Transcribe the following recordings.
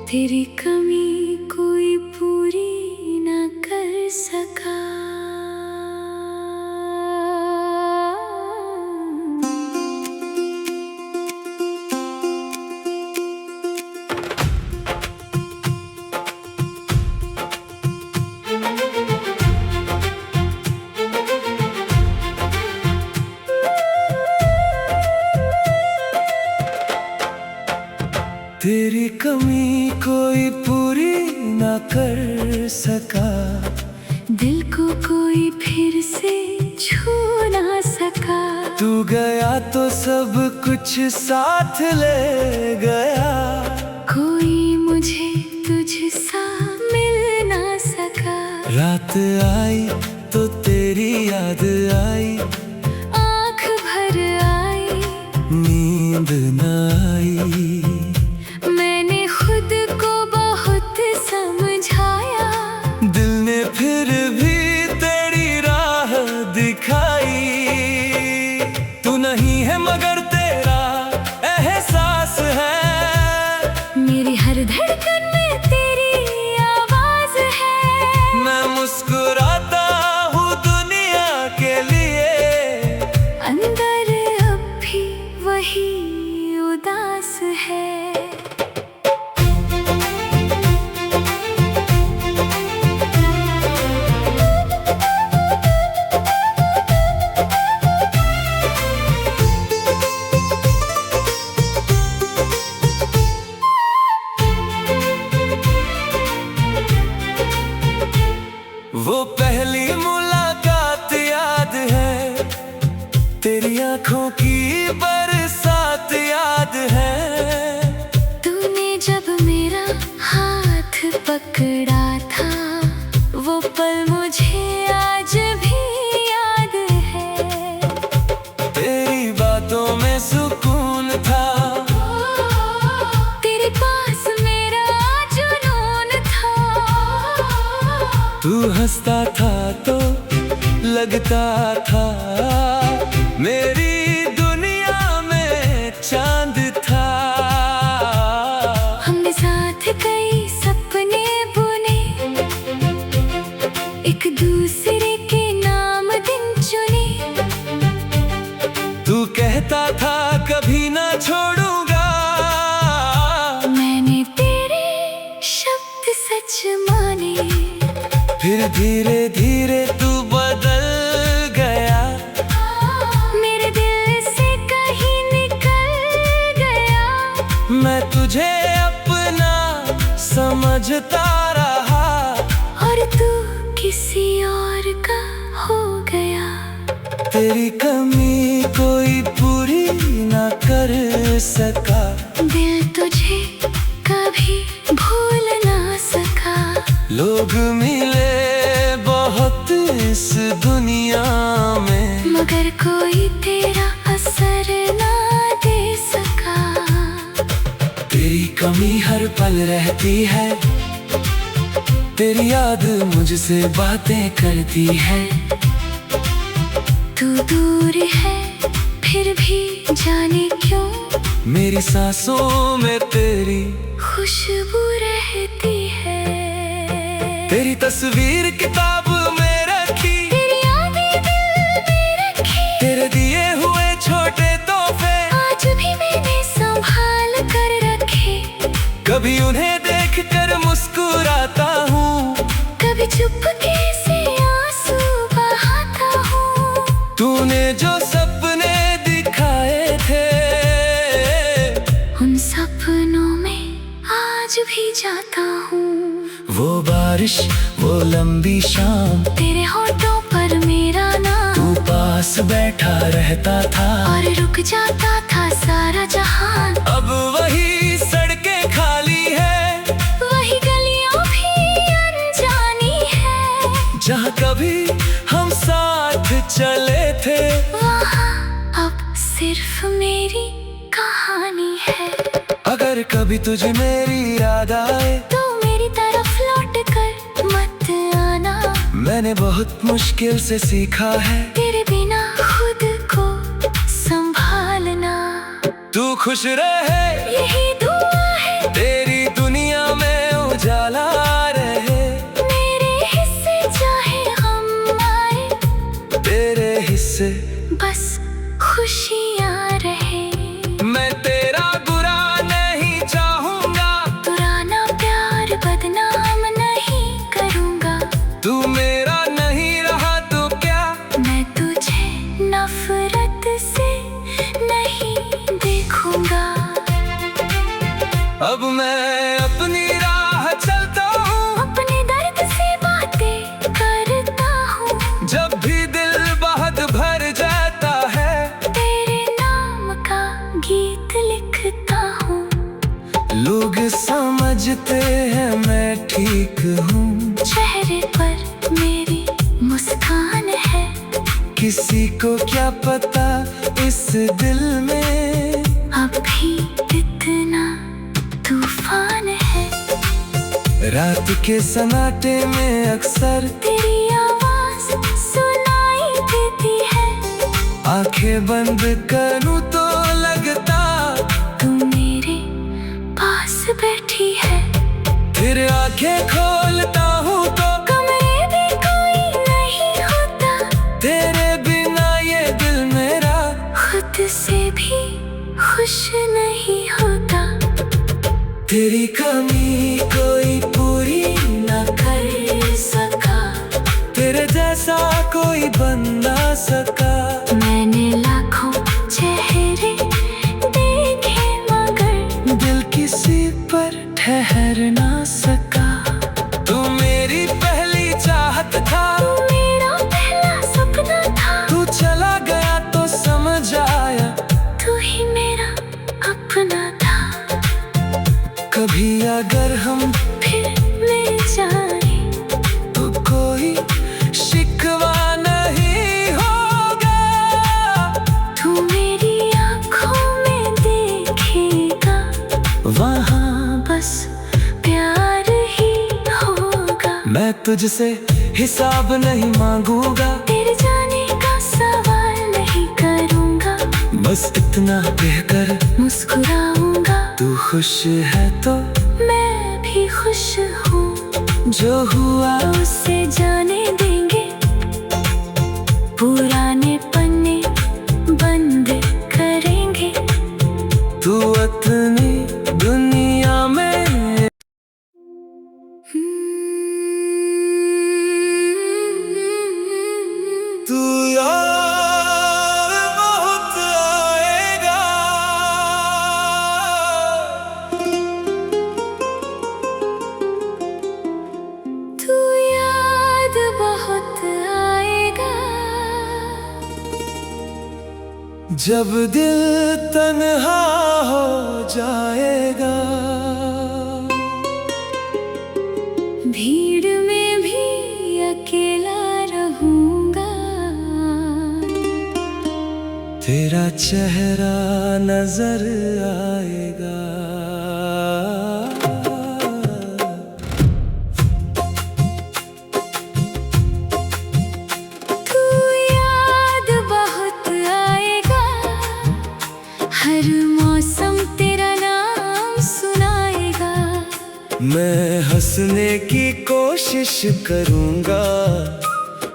तेरी कमी कोई पूरी ना कर सका। तेरी कमी कोई पूरी ना कर सका, दिल को कोई फिर से छू ना सका। तू गया तो सब कुछ साथ ले गया, कोई मुझे तुझसा मिल ना सका। रात आई तो तेरी याद आई, आँख भर आई नींद न आई। मैंने खुद को बहुत समझाया, दिल ने फिर भी तेरी राह दिखाई। तू नहीं है मगर तेरा एहसास है, मेरी हर धड़कन में तेरी आवाज है। मैं मुस्कुराता हूँ दुनिया के लिए, अंदर अब भी वही उदास है। वो पहली मुलाकात याद है, तेरी आंखों की बरसात याद है। तूने जब मेरा हाथ पकड़ा था, वो पल मुझे आज भी याद है। तेरी बातों में सुकून था, तेरे पास मेरा जुनून था। तू हंसता था तो लगता था मेरी दुनिया में चांद था। हमने साथ कई सपने बुने, एक दूसरे के नाम दिन चुने। तू कहता था कभी ना छोड़ूंगा, मैंने तेरे शब्द सच माने। फिर धीरे धीरे तू बदल गया, मेरे दिल से कहीं निकल गया। मैं तुझे अपना समझता रहा, और तू किसी और का हो गया। तेरी कमी कोई पूरी ना कर सका, दिल तुझे कभी भूल ना सका। लोग मिले बहुत इस दुनिया में, मगर कोई तेरा असर ना दे सका। तेरी कमी हर पल रहती है, तेरी याद मुझसे बातें करती है। तू दूर है फिर भी जाने क्यों, मेरी सांसों में तेरी खुशबू रहती है। तेरी तस्वीर किताब में रखी, तेरी यादें दिल में रखी। तेरे दिए हुए छोटे तोहफे आज भी मैंने संभाल कर रखे। कभी उन्हें देख कर मुस्कुराता हूँ, कभी चुपके से आंसू बहाता हूँ। तूने जो सपने दिखाए थे, उन सपनों में आज भी जाता हूँ। वो बारिश वो लंबी शाम, तेरे होठों पर मेरा नाम। तू पास बैठा रहता था, और रुक जाता था सारा जहान। अब वही सड़कें खाली है, वही गलियां भी अनजानी है। जहाँ कभी हम साथ चले थे, वहाँ अब सिर्फ मेरी कहानी है। अगर कभी तुझे मेरी याद आए, तू मेरी तरफ लौट कर मत आना। मैंने बहुत मुश्किल से सीखा है, तेरे बिना खुद को संभालना। तू खुश रहे यही दुआ है तेरी दुनिया में हैं मैं ठीक हूँ। चेहरे पर मेरी मुस्कान है, किसी को क्या पता इस दिल में अभी इतना तूफान है। रात के सन्नाटे में अक्सर तेरी आवाज सुनाई देती है, आंखें बंद करूँ तो लगता तू मेरे पास बैठी है। फिर आंखें खोलता हूँ तो कमरे में कोई नहीं होता, तेरे बिना ये दिल मेरा खुद से भी खुश नहीं होता। तेरी कमी कोई पूरी न कर सका, तेरे जैसा कोई बन ना सका। मैंने लाखों चेहरे देखे मगर दिल किसी पर ठहर ना सका। तू मेरी पहली चाहत था, तू मेरा पहला सपना था। तू चला गया तो समझ आया तू ही मेरा अपना था। कभी अगर हम फिर मिल जाए तो कोई शिकवा नहीं होगा। तू मेरी आँखों में देखेगा, वहाँ बस प्यार ही होगा। मैं तुझसे हिसाब नहीं मांगूंगा, तेरे जाने का सवाल नहीं करूँगा, बस इतना कहकर मुस्कुराऊंगा। तू खुश है तो मैं भी खुश हूँ, जो हुआ उसे जाने देंगे। पुराने पन्ने बंद करेंगे। तू अपनी दुनिया में। तू यार बहुत आएगा, तू याद बहुत आएगा, जब दिल तन्हा हो जाएगा। भीड़ में भी अकेला रहूंगा। तेरा चेहरा नजर आएगा। तू याद बहुत आएगा, हर मौसम तेरा नाम सुनाएगा। मैं हंसने की कोशिश करूंगा,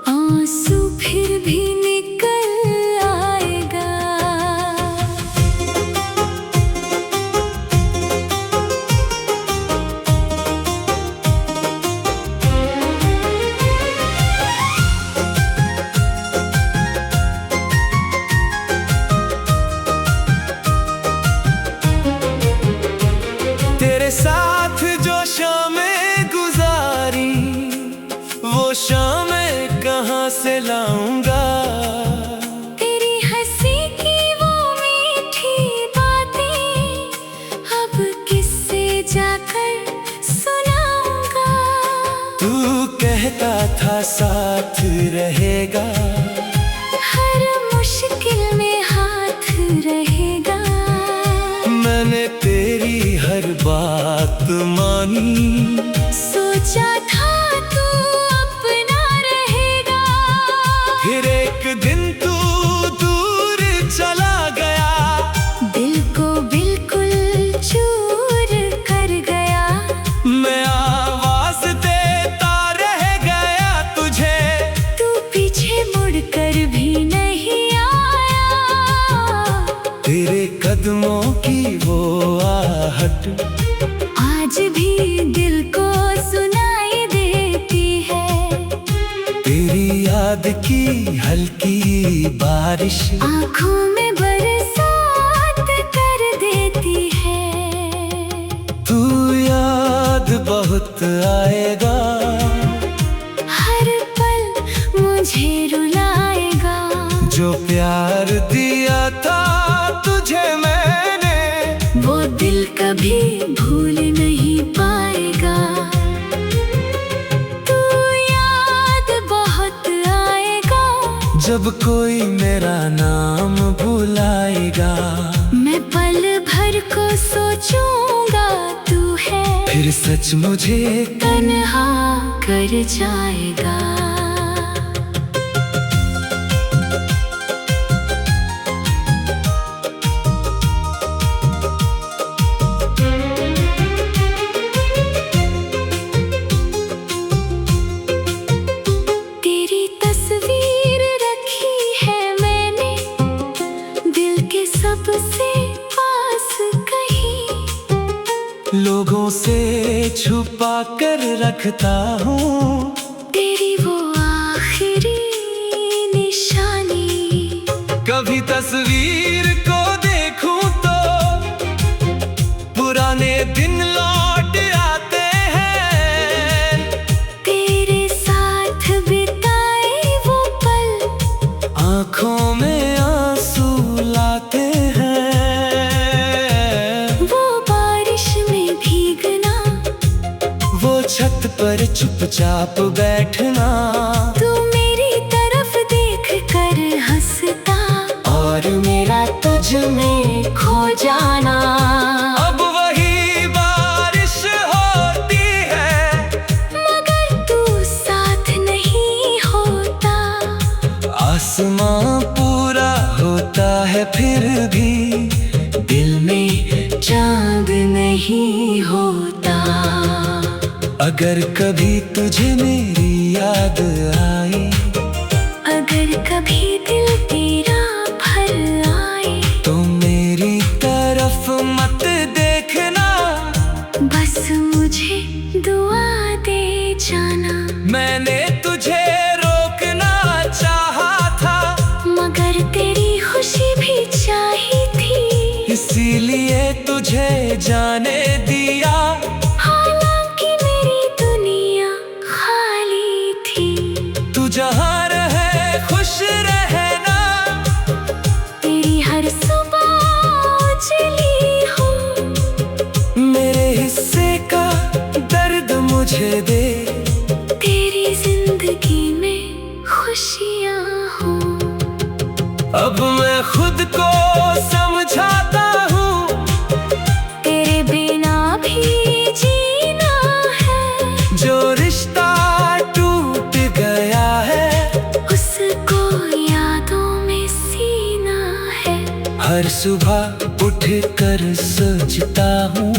आंसू फिर भी निकल आएगा। तेरे साथ जो शामें गुजारी, वो शामें कहाँ से लाऊंगा। तेरी हंसी की वो मीठी बातें अब किससे जाकर सुनाऊंगा। तू कहता था साथ रहेगा, हर मुश्किल में हाथ रहेगा। मैंने तेरी हर बात मानी, सोचा था तू अपना रहेगा। फिर एक दिन तू दूर चला गया, दिल को बिल्कुल चूर कर गया। मैं आवाज देता रह गया तुझे, तू पीछे मुड़कर भी नहीं आया। तेरे कदमों की वो आहट आज भी दिल को सुनाई देती है। तेरी याद की हल्की बारिश आँखों में बरसात कर देती है। तू याद बहुत आएगा, हर पल मुझे रुलाएगा। जो प्यार दिया था तुझे मैंने, वो दिल कभी भूल नहीं पाएगा। जब कोई मेरा नाम बुलाएगा, मैं पल भर को सोचूंगा तू है, फिर सच मुझे तन्हा कर जाएगा। तेरी तस्वीर रखी है मैंने दिल के सबसे पास कहीं, लोगों से छुपा कर रखता हूँ तेरी वो आखिरी निशानी। कभी तस्वीर को देखूं तो पुराने दिन लौट आते हैं, तेरे साथ बिताए वो पल आंखों में आंसू लाते हैं। वो बारिश में भीगना, वो छत पर चुपचाप बैठना, तू मेरी तरफ देख कर हंसता और मेरा तुझ में खो जाना। अब वही बारिश होती है मगर तू साथ नहीं होता, आसमां पूरा होता है फिर भी दिल में चांद नहीं होता। अगर कभी तुझे मेरी याद आए, अगर कभी दिल तेरा भर आए, तो मेरी तरफ मत देखना, बस मुझे दुआ दे जाना। मैंने तुझे रोकना चाहा था, मगर तेरी खुशी भी चाहिए थी, इसीलिए तुझे जाने दिया। हालांकि मेरी दुनिया खाली थी। तू जहाँ रहे खुश रहना, तेरी हर सुबह उजली हो, मेरे हिस्से का दर्द मुझे दे, तेरी जिंदगी में खुशियाँ हो। अब मैं खुद को समझाता हूँ तेरे बिना भी जीना है, जो रिश्ता टूट गया है उसको यादों में सीना है। हर सुबह उठ कर सोचता हूँ,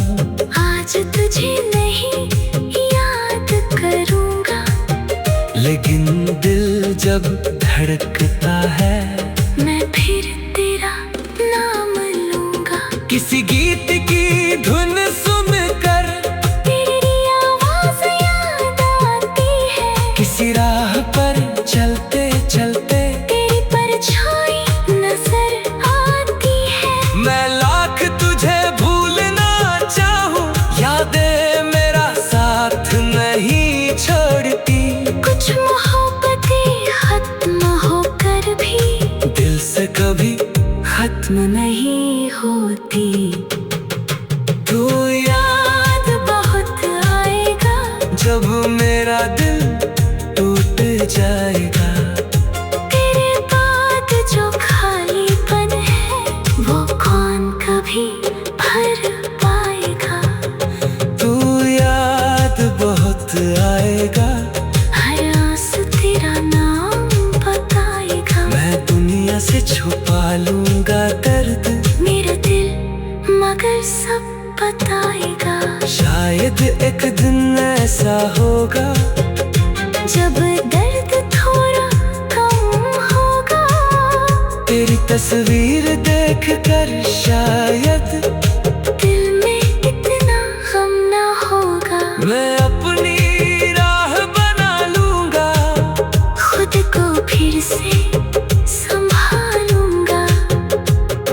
आज तुझे नहीं याद करूँगा, लेकिन दिल जब धड़कता है मैं फिर तेरा नाम लूँगा। किसी गीत की धुन सुनकर तेरी आवाज़ याद आती है, किसी राह पर चलते चलते तेरी परछाई नजर आती है। मैं लाख तुझे भूलना चाहूँ, यादें मेरा साथ नहीं छोड़ती, कुछ मोहब्बतें खत्म होकर भी दिल से कभी खत्म नहीं होती। तू याद बहुत आएगा जब मेरा दिल टूट जाएगा, तेरे बाद जो खालीपन है वो कौन कभी भर पाएगा। तू याद बहुत आएगा, हर आंसू तेरा नाम बताएगा, मैं दुनिया से छुपा लूंगा दर्द, मेरा दिल मगर सब बताएगा। शायद एक दिन ऐसा होगा जब दर्द थोड़ा कम होगा, तेरी तस्वीर देख कर शायद दिल में इतना गम ना होगा। मैं अपनी राह बना लूंगा, खुद को फिर से संभालूंगा,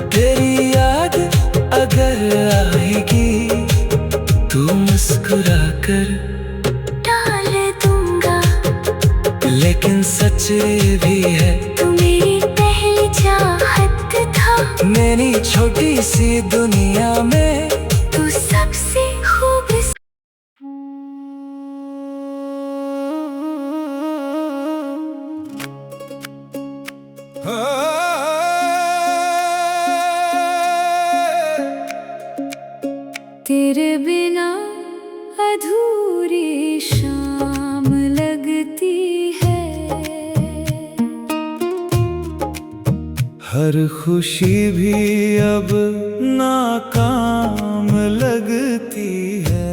तेरी याद अगर आएगी तू मुस्कुरा कर डाल दूंगा। लेकिन सच ये भी है तू मेरी पहली चाहत था, मेरी छोटी सी दुनिया में तू सबसे खूबसूरत। अधूरी शाम लगती है। हर खुशी भी अब नाकाम लगती है।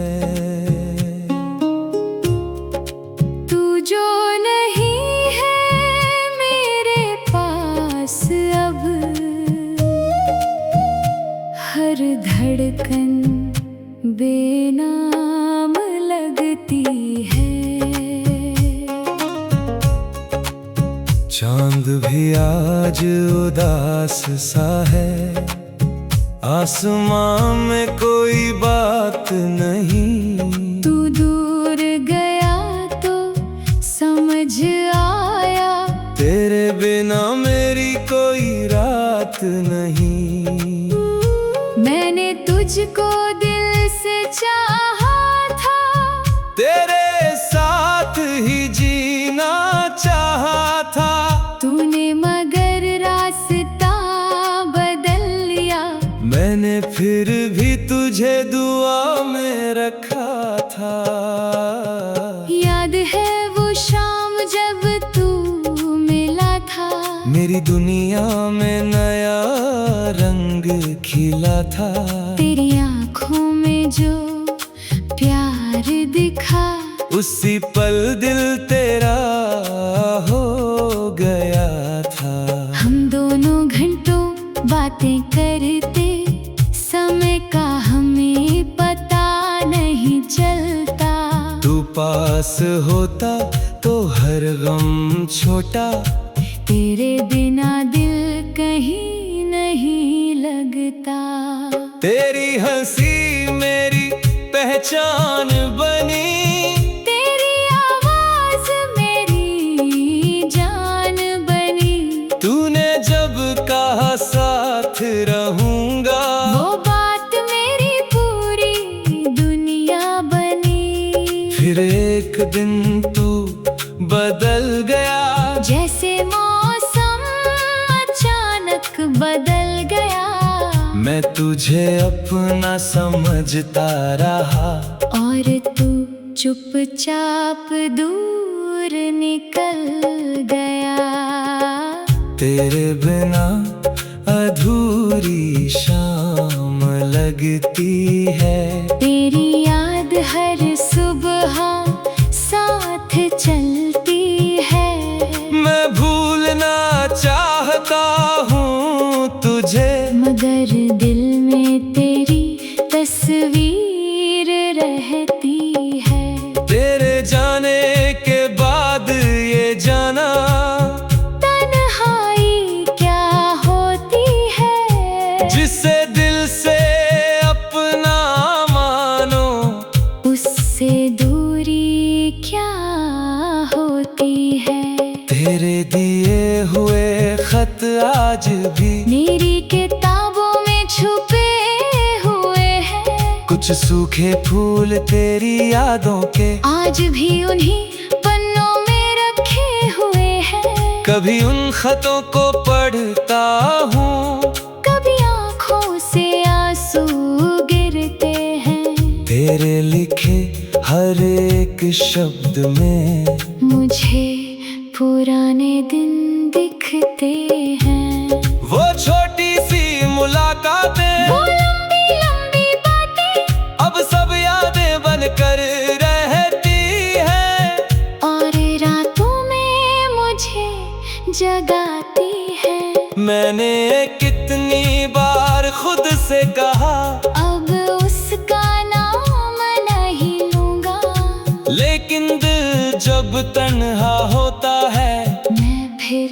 तू जो नहीं है मेरे पास अब, हर धड़कन बेनाम लगती है। चांद भी आज उदास सा है, आसमां में कोई बात नहीं। तू दूर गया तो समझ आया, तेरे बिना मेरी कोई रात नहीं। मैंने तुझको दिल से चाहा था, तेरे साथ ही जीना चाहा था। तूने मगर रास्ता बदल लिया। मैंने फिर भी तुझे दुआ में रखा था। याद है वो शाम जब तू मिला था, मेरी दुनिया में नया रंग खिला था। तेरी आँखों में जो प्यार दिखा, उसी पल दिल तेरा हो गया था। हम दोनों घंटों बातें करते, समय का हमें पता नहीं चलता। तू पास होता तो हर गम छोटा, तेरे बिना दिल कहीं नहीं लगता। तेरी हंसी मेरी पहचान बनी, तेरी आवाज मेरी जान बनी। तूने जब कहा साथ रहूंगा, वो बात मेरी पूरी दुनिया बनी। फिर एक दिन तू बदल गया, जैसे मौसम अचानक बदल गया। मैं तुझे अपना समझता रहा, और तू चुपचाप दूर निकल गया। तेरे बिना अधूरी शाम लगती है। तेरी याद हर सुबह साथ चलती है। मैं भूलना चाहता हूँ तुझे, मगर दिल में तेरी तस्वीर रहती है। तेरे जाने के बाद ये जाना, तन्हाई क्या होती है। जिसे दिल से अपना मानो, उससे दूरी क्या होती है। तेरे दिए हुए खत आज भी मेरी किताबों में छुपे हुए हैं। कुछ सूखे फूल तेरी यादों के, आज भी उन्हीं पन्नों में रखे हुए हैं। कभी उन खतों को पढ़ता हूँ, कभी आँखों से आंसू गिरते हैं। तेरे लिखे हर एक शब्द में मुझे पुराने दिन दिखते हैं। वो छोटी सी मुलाकातें, वो लंबी लंबी बातें, अब सब यादें बनकर रहती हैं। और रातों में मुझे जगाती है। मैंने कितनी बार खुद से कहा, अब उसका नाम नहीं लूंगा। लेकिन दिल जब तन्हा होता है, मैं फिर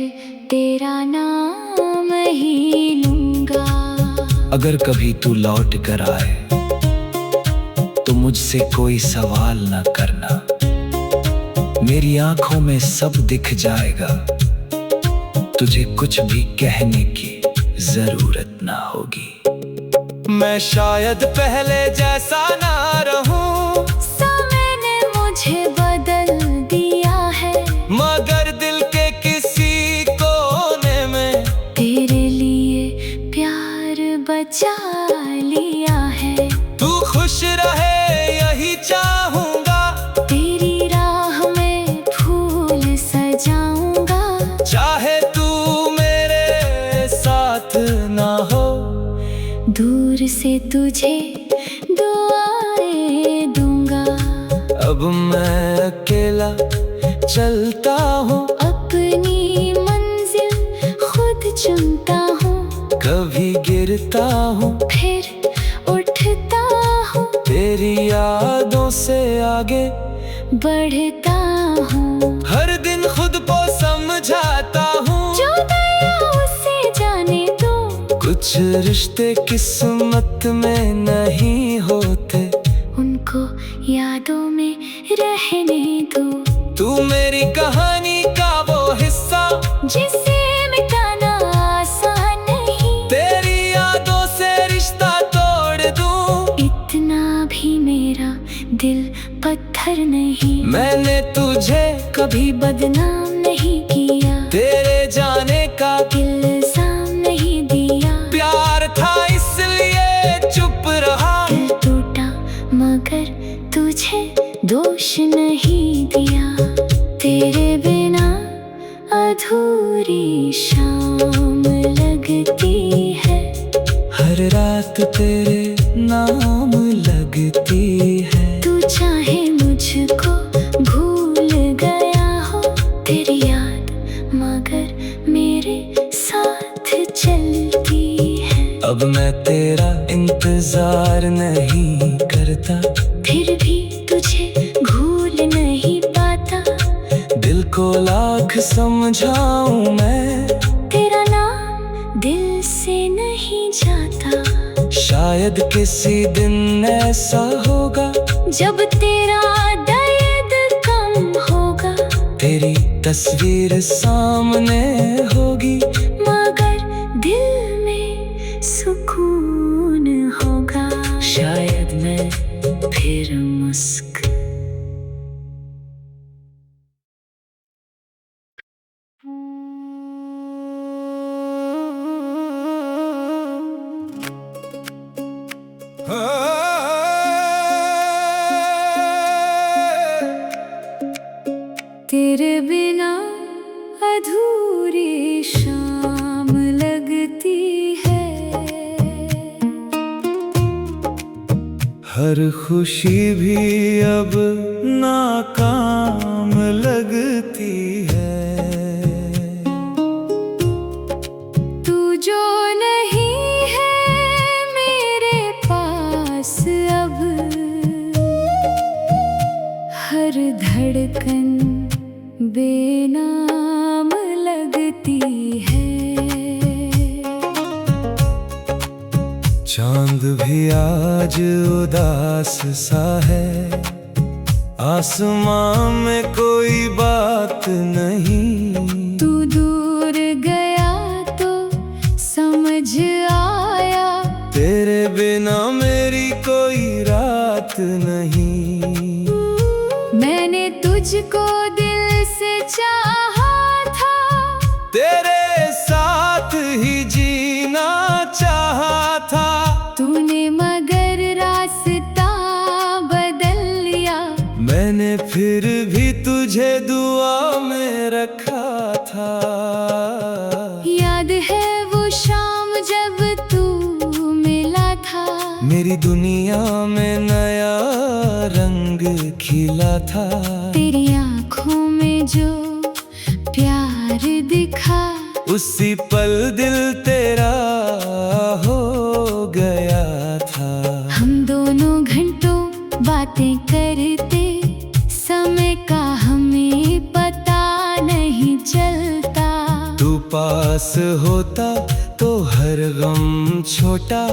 तेरा नाम ही लूंगा। अगर कभी तू लौट कर आए तो मुझसे कोई सवाल ना करना। मेरी आंखों में सब दिख जाएगा, तुझे कुछ भी कहने की जरूरत ना होगी। मैं शायद पहले जैसा ना रहूं, समय ने मुझे बदल दिया है। मगर दिल के किसी कोने में तेरे लिए प्यार बचा लिया है। तू खुश रहे यही चाहूं तुझे दुआएं दूंगा। अब मैं अकेला चलता हूँ, अपनी मंजिल खुद चुनता हूँ। कभी गिरता हूँ फिर उठता हूँ, तेरी यादों से आगे बढ़ता हूँ। हर दिन खुद को समझाता हूँ, जो दया उसे जाने दो। कुछ रिश्ते किस्मत में नहीं होते, उनको यादों में रहने दो। तू मेरी कहानी का वो हिस्सा जिसे मिटाना आसान नहीं। तेरी यादों से रिश्ता तोड़ दूं, इतना भी मेरा दिल पत्थर नहीं। मैंने तुझे कभी बदनाम नहीं किया, तेरे जाने का इल्जाम नहीं दिया। प्यार था इसलिए चुप रहा, दिल टूटा मगर तुझे दोष नहीं दिया। तेरे बिना अधूरी शाम लगती है, हर रात तेरे नाम लगती है। तू चाहे मुझको भूल गया हो, तेरी याद मगर मेरे साथ चलती है। अब मैं तेरा इंतजार नहीं करता, फिर भी तुझे भूल नहीं पाता। दिल को लाख समझाऊं मैं, तेरा नाम दिल से नहीं जाता। शायद किसी दिन ऐसा होगा जब तेरा दर्द कम होगा, तेरी तस्वीर सामने होगी, मगर दिल में सुकून होगा। शायद मैं फिर मुस्कुरा तेरे बिना अधूरी शाम लगती है। हर खुशी भी अब नाकाम लगती है। तू जो नहीं है मेरे पास अब, हर धड़कन बेनाम लगती है। चांद भी आज उदास सा है, आसमां में कोई बात नहीं। तू दूर गया तो समझ आया, तेरे बिना मेरी कोई रात नहीं। मैंने तुझको दिल से चाहा था, तेरे साथ ही जीना चाहा था। तूने मगर रास्ता बदल लिया। मैंने फिर भी तुझे दुआ में रखा था। याद है वो शाम जब तू मिला था, मेरी दुनिया में नया रंग खिला था। तेरी आँखों में जो प्यार दिखा, उसी पल दिल तेरा हो गया था। हम दोनों घंटों बातें करते, समय का हमें पता नहीं चलता। तू पास होता तो हर गम छोटा,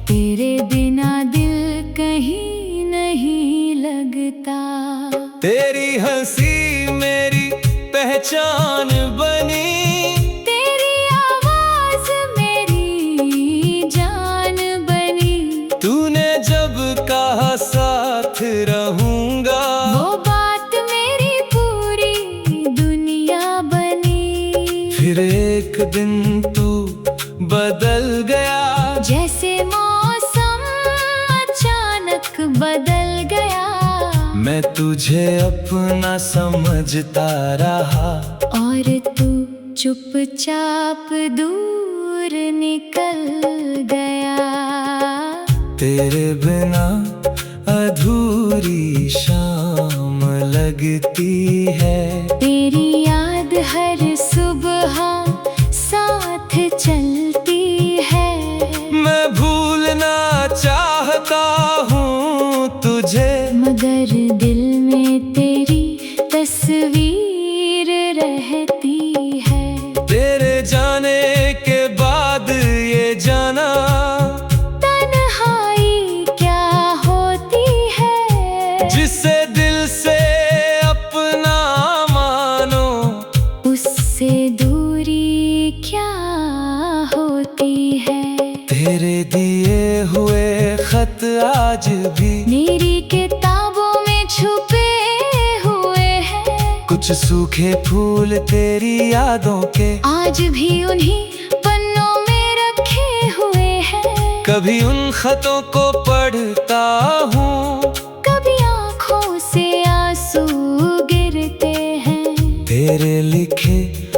तेरे बिना दिल कहीं नहीं लगता। तेरी हंसी मेरी पहचान बनी, तेरी आवाज मेरी जान बनी। तूने जब कहा साथ रहूंगा, वो बात मेरी पूरी दुनिया बनी। फिर एक दिन तू बदल गया, जैसे मौसम अचानक बदल गया। मैं तुझे अपना समझता रहा, और तू चुपचाप दूर निकल गया। तेरे बिना अधूरी शाम लगती है। तेरी याद हर सुबह साथ चलती है। मैं भूलना चाहता हूँ तुझे, मगर दिल में तेरी तस्वीर रहती है। तेरे जाने के बाद ये जाना तन्हाई क्या होती है। जिसे दिल से अपना मानो, उससे दूरी क्या होती है। तेरे दिए हुए खत आज भी मेरी किताबों में छुपे हुए हैं। कुछ सूखे फूल तेरी यादों के आज भी उन्हीं पन्नों में रखे हुए हैं। कभी उन खतों को पढ़ता हूँ, कभी आँखों से आंसू गिरते हैं। तेरे लिखे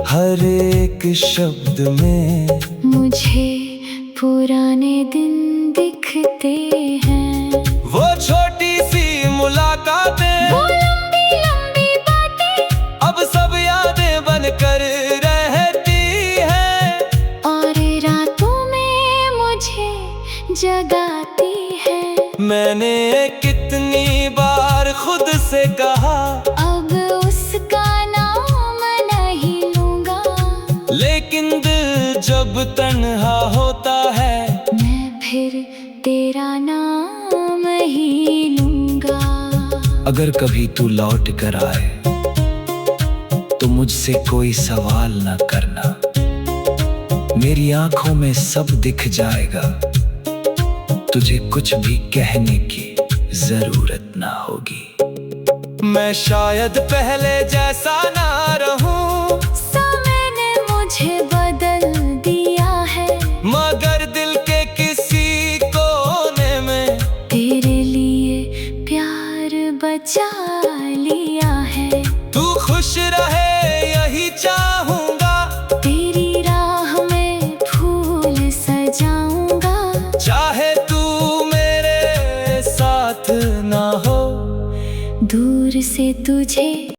हर एक शब्द में मुझे पुराने दिन दिखते हैं। वो छोटी सी मुलाकातें, वो लंबी लंबी बातें अब सब यादें बनकर रहती हैं। और रातों में मुझे जगाती है। मैंने कितनी बार खुद से कहा, अब उसका नाम नहीं लूंगा। लेकिन दिल जब तन्हा होता है, मैं फिर तेरा नाम ही लूंगा। अगर कभी तू लौट कर आए तो मुझसे कोई सवाल न करना। मेरी आंखों में सब दिख जाएगा, तुझे कुछ भी कहने की जरूरत ना होगी। मैं शायद पहले जैसा ना रहूं, समय ने मुझे बदल दिया है। मगर दिल के किसी कोने में तेरे लिए प्यार बचा लिया है। तू खुश रहे यही चाहूंगा, तेरी राह में फूल सजाऊंगा। चाहे तू मेरे साथ ना हो। दूर से तुझे